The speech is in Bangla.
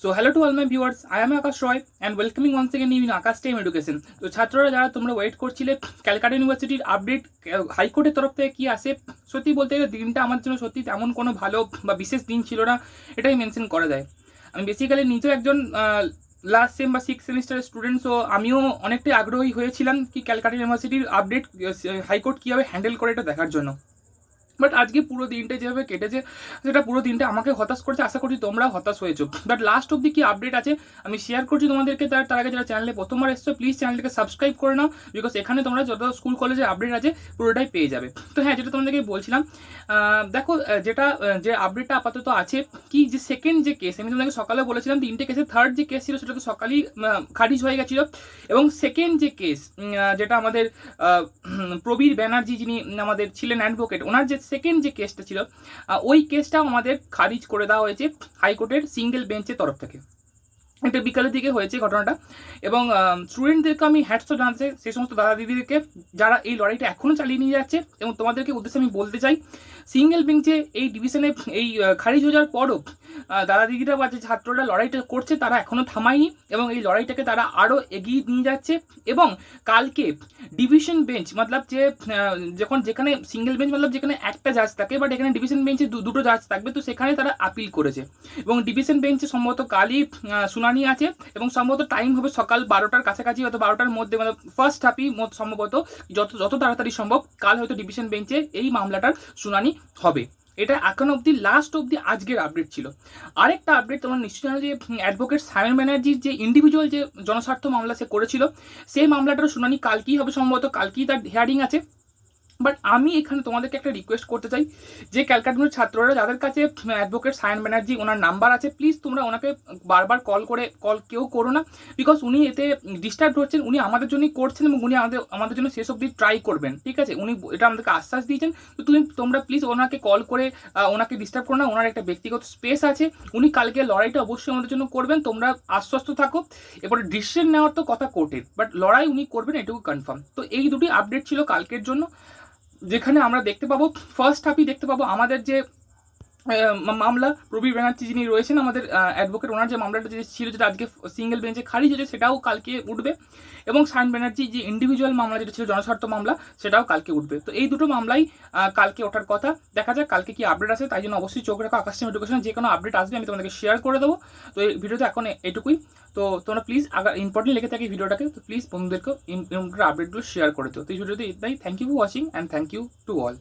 So hello to all my viewers, I am Akash Roy and welcoming once again in Akash Time Education. তো ছাত্ররা যারা তোমরা ওয়েট করছিলে ক্যালকাটা ইউনিভার্সিটির আপডেট হাইকোর্টের তরফ থেকে কি আসে, সত্যি বলতে গেলে দিনটা আমার জন্য সত্যি তেমন কোনো ভালো বা বিশেষ দিন ছিল না, এটাই মেনশন করা যায়। আমি বেসিক্যালি নিজেও একজন লাস্ট সেম বা 6th সেমিস্টারের স্টুডেন্ট, সো আমিও অনেকটাই আগ্রহী হয়েছিলাম কি ক্যালকাটা ইউনিভার্সিটির আপডেট হাইকোর্ট কীভাবে হ্যান্ডেল করে এটা দেখার জন্য। বাট আজকে পুরো দিনটা যেভাবে কেটেছে সেটা পুরো দিনটা আমাকে হতাশ করেছে, আশা করছি তোমরা হতাশ হয়েছো। বাট লাস্ট অব্দি কি আপডেট আছে আমি শেয়ার করছি তোমাদেরকে। তার আগে যারা চ্যানেলে প্রথমবার এসছো প্লিজ চ্যানেলটাকে সাবস্ক্রাইব করে নাও, বিকজ এখানে তোমরা যত স্কুল কলেজের আপডেট আছে পুরোটাই পেয়ে যাবে। তো হ্যাঁ, যেটা তোমাদেরকে বলছিলাম, দেখো যে আপডেটটা আপাতত আছে কি, যে সেকেন্ড যে কেস আমি তোমাদেরকে সকালে বলেছিলাম 3টে কেসের থার্ড যে কেস ছিল সেটা তো সকালেই খারিজ হয়ে গেছিলো, এবং সেকেন্ড যে কেস যেটা আমাদের প্রবীর ব্যানার্জি যিনি আমাদের ছিলেন অ্যাডভোকেট, ওনার যে সেকেন্ড যে কেসটা ছিল ওই কেসটাও আমাদের খারিজ করে দেওয়া হয়েছে হাইকোর্টের সিঙ্গেল বেঞ্চের তরফ থেকে। এটা বিকালের দিকে হয়েছে ঘটনাটা, এবং স্টুডেন্টদেরকে আমি হ্যাটস জানাচ্ছি, সেই সমস্ত দাদা দিদিদেরকে যারা এই লড়াইটা এখনও চালিয়ে নিয়ে যাচ্ছে। এবং তোমাদেরকে উদ্দেশ্যে আমি বলতে চাই, সিঙ্গেল বেঞ্চে এই ডিভিশনে এই খারিজ হয়ে যাওয়ার পরও দাদা দিদিরা বা যে ছাত্ররা লড়াইটা করছে তারা এখনও থামায়নি, এবং এই লড়াইটাকে তারা আরও এগিয়ে নিয়ে যাচ্ছে। এবং কালকে ডিভিশন বেঞ্চ মতলব যে যেখানে সিঙ্গেল বেঞ্চ মতলব যেখানে একটা জাজ থাকে, বাট এখানে ডিভিশন বেঞ্চে দুটো জাজ থাকবে, তো সেখানে তারা আপিল করেছে। এবং ডিভিশন বেঞ্চে সম্ভবত কালই শুনানি আছে, এবং সম্ভবত টাইম হবে সকাল 12টার কাছাকাছি, হয়তো 12টার মধ্যে, মানে ফার্স্ট হাফই সম্ভবত যত তাড়াতাড়ি সম্ভব কাল হয়তো ডিভিশন বেঞ্চে এই মামলাটার শুনানি হবে। এটা এখন অবধি লাস্ট অবধি আজকের আপডেট ছিল। আরেকটা আপডেট তোমরা নিশ্চয়ই জানো যে অ্যাডভোকেট সায়ন ব্যানার্জির যে ইন্ডিভিজুয়াল যে জনস্বার্থ মামলা সে করেছিল, সেই মামলাটার শুনানি কালকেই হবে, সম্ভবত কালকেই তার হিয়ারিং আছে। বাট আমি এখানে তোমাদেরকে একটা রিকোয়েস্ট করতে চাই, যে ক্যালকাটার ছাত্ররা যাদের কাছে অ্যাডভোকেট সায়ন ব্যানার্জি ওনার নাম্বার আছে, প্লিজ তোমরা ওনাকে বারবার কল কেউ করো না, বিকজ উনি এতে ডিস্টার্ব হচ্ছেন। উনি আমাদের জন্যই করছেন এবং উনি আমাদের জন্য শেষ অবধি ট্রাই করবেন, ঠিক আছে? উনি এটা আমাদেরকে আশ্বাস দিয়েছেন। তো তোমরা প্লিজ ওনাকে কল করে ওনাকে ডিস্টার্ব করো না, ওনার একটা ব্যক্তিগত স্পেস আছে, উনি কালকে লড়াইটা অবশ্যই আমাদের জন্য করবেন, তোমরা আশ্বস্ত থাকো। এরপরে ডিসিশন নেওয়ার তো কথা কোর্টের, বাট লড়াই উনি করবেন এটুকু কনফার্ম। তো এই দুটি আপডেট ছিল কালকের জন্য, যেখানে আমরা দেখতে পাবো ফার্স্ট হাফই দেখতে পাবো আমাদের যে মামলা প্রবীর ব্যানার্জি যিনি রয়েছেন আমাদের অ্যাডভোকেট, ওনার যে মামলাটা যে ছিল যেটা আজকে সিঙ্গেল বেঞ্চে খারিজ হয়েছে সেটাও কালকে উঠবে, এবং সায়ন ব্যানার্জি যে ইন্ডিভিজুয়াল মামলা যেটা ছিল জনস্বার্থ মামলা সেটাও কালকে উঠবে। তো এই দুটো মামলাই কালকে ওঠার কথা, দেখা যাক কালকে কি আপডেট আছে। তাই জন্য অবশ্যই চোখ রাখো আকাশ টাইম এডুকেশন, যে কোনো আপডেট আসবে আমি তোমাদেরকে শেয়ার করে দেবো। তো এই ভিডিওতে এখন এটুকুই। তো তোমরা প্লিজ আগে ইম্পর্টেন্ট লেগে থাকে ভিডিওটাকে, তো প্লিজ বন্ধুদেরকেও আপডেটগুলো শেয়ার করে দিও। তো এই ভিডিওতে এটাই, thank you for watching and thank you to all.